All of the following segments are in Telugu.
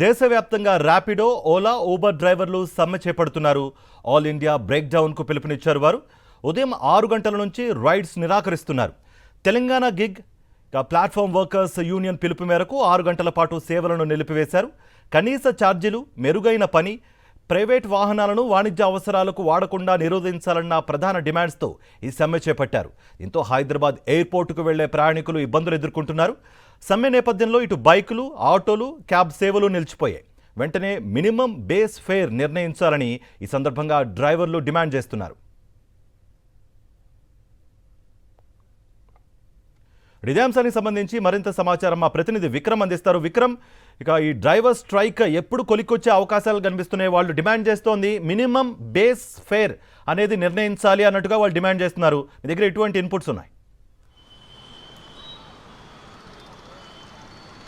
దేశవ్యాప్తంగా ర్యాపిడో, ఓలా, ఊబర్ డ్రైవర్లు సమ్మె చేపడుతున్నారు. ఆల్ ఇండియా బ్రేక్ డౌన్కు పిలుపునిచ్చారు. వారు ఉదయం 6 గంటల నుంచి రైడ్స్ నిరాకరిస్తున్నారు. Telangana gig platform workers union పిలుపు మేరకు 6 గంటల పాటు సేవలను నిలిపివేశారు. కనీస ఛార్జీలు, మెరుగైన పని, ప్రైవేట్ వాహనాలను వాణిజ్య అవసరాలకు వాడకుండా నిరోధించాలన్న ప్రధాన డిమాండ్స్తో ఈ సమ్మె చేపట్టారు. దీంతో హైదరాబాద్ ఎయిర్పోర్టుకు వెళ్లే ప్రయాణికులు ఇబ్బందులు ఎదుర్కొంటున్నారు. సమ్మె నేపథ్యంలో ఇటు బైకులు, ఆటోలు, క్యాబ్ సేవలు నిలిచిపోయాయి. వెంటనే మినిమం బేస్ ఫేర్ నిర్ణయించాలని ఈ సందర్భంగా డ్రైవర్లు డిమాండ్ చేస్తున్నారు. ఇదే అంశానికి సంబంధించి మరింత సమాచారం మా ప్రతినిధి విక్రమ్ అందిస్తారు. విక్రమ్, ఇక ఈ డ్రైవర్ స్ట్రైక్ ఎప్పుడు కొలిక్కొచ్చే అవకాశాలు కనిపిస్తున్నాయి? వాళ్ళు డిమాండ్ చేస్తోంది మినిమం బేస్ ఫేర్ అనేది నిర్ణయించాలి అన్నట్టుగా వాళ్ళు డిమాండ్ చేస్తున్నారు. మీ దగ్గర ఎటువంటి ఇన్పుట్స్ ఉన్నాయి?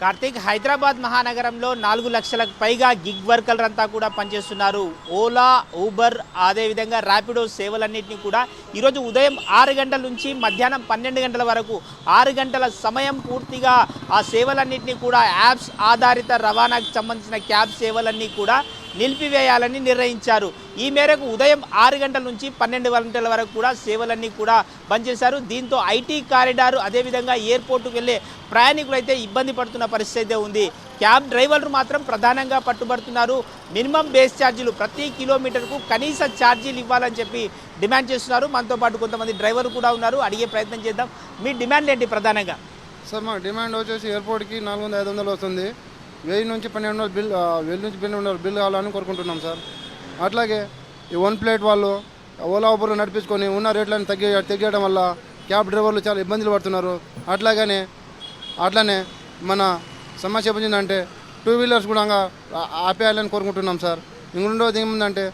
కార్తీక్, హైదరాబాద్ మహానగరంలో 4 లక్షలకు పైగా గిగ్ వర్కర్లంతా కూడా పనిచేస్తున్నారు. ఓలా, ఊబర్, అదేవిధంగా ర్యాపిడో సేవలన్నింటినీ కూడా ఈరోజు ఉదయం 6 గంటల నుంచి మధ్యాహ్నం 12 గంటల వరకు 6 గంటల సమయం పూర్తిగా ఆ సేవలన్నింటినీ కూడా యాప్స్ ఆధారిత రవాణాకు సంబంధించిన క్యాబ్ సేవలన్నీ కూడా నిలిపివేయాలని నిర్ణయించారు. ఈ మేరకు ఉదయం 6 గంటల నుంచి 12 గంటల వరకు కూడా సేవలన్నీ కూడా బంద్ చేశారు. దీంతో ఐటీ కారిడార్, అదేవిధంగా ఎయిర్పోర్టుకు వెళ్ళే ప్రయాణికులు అయితే ఇబ్బంది పడుతున్న పరిస్థితి అయితే ఉంది. క్యాబ్ డ్రైవర్లు మాత్రం ప్రధానంగా పట్టుబడుతున్నారు. మినిమం బేస్ ఛార్జీలు, ప్రతి కిలోమీటర్కు కనీస ఛార్జీలు ఇవ్వాలని చెప్పి డిమాండ్ చేస్తున్నారు. మనతో పాటు కొంతమంది డ్రైవర్లు కూడా ఉన్నారు, అడిగే ప్రయత్నం చేద్దాం. మీ డిమాండ్ ఏంటి ప్రధానంగా? సార్, మా డిమాండ్ వచ్చేసి ఎయిర్పోర్ట్కి 400-500 వస్తుంది. 1000 నుంచి 1200 బిల్, 1000 నుంచి 1200 బిల్ కావాలని కోరుకుంటున్నాం సార్. అట్లాగే ఈ వన్ ప్లేట్ వాళ్ళు ఓలా ఊబర్లో నడిపించుకొని ఉన్న రేట్లను తగ్గడం వల్ల క్యాబ్ డ్రైవర్లు చాలా ఇబ్బందులు పడుతున్నారు. అట్లానే మన సమస్య ఏమిటంటే 2 వీలర్స్ కూడా ఆపేయాలని కోరుకుంటున్నాం సార్. ఇంకొండోది ఏముందంటే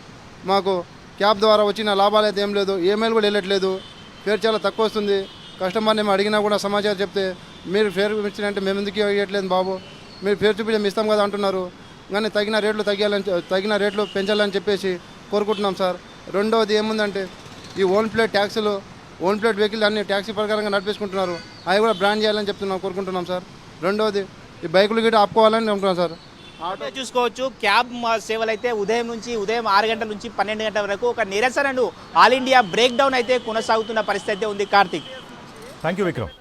మాకు క్యాబ్ ద్వారా వచ్చిన లాభాలు అయితే ఏం లేదు, ఈమెయిల్ కూడా వెళ్ళట్లేదు, ఫేర్ చాలా తక్కువ వస్తుంది. కస్టమర్ని మేము అడిగినా కూడా సమాచారం చెప్తే మీరు ఫేర్ ఇచ్చినంటే మేము ఎందుకు ఇవ్వట్లేదు బాబు, మీరు పేరు చూపించి ఇస్తాం కదా అంటున్నారు. కానీ తగిన రేట్లు పెంచాలని చెప్పేసి కోరుకుంటున్నాం సార్. రెండవది ఏముందంటే ఈ ఓన్ ప్లేట్ వెహికల్ అన్ని ట్యాక్సీ ప్రకారంగా నడిపించుకుంటున్నారు, అవి కూడా బ్రాండ్ చేయాలని కోరుకుంటున్నాం సార్. రెండవది ఈ బైకులు గిట్ట ఆపుకోవాలని అనుకుంటున్నాం సార్. ఆటో చూసుకోవచ్చు, క్యాబ్ సేవలు అయితే ఉదయం 6 గంటల నుంచి 12 గంటల వరకు ఒక నిరసనను ఆల్ ఇండియా బ్రేక్ డౌన్ అయితే కొనసాగుతున్న పరిస్థితి అయితే ఉంది. Karthik, thank you Vikram.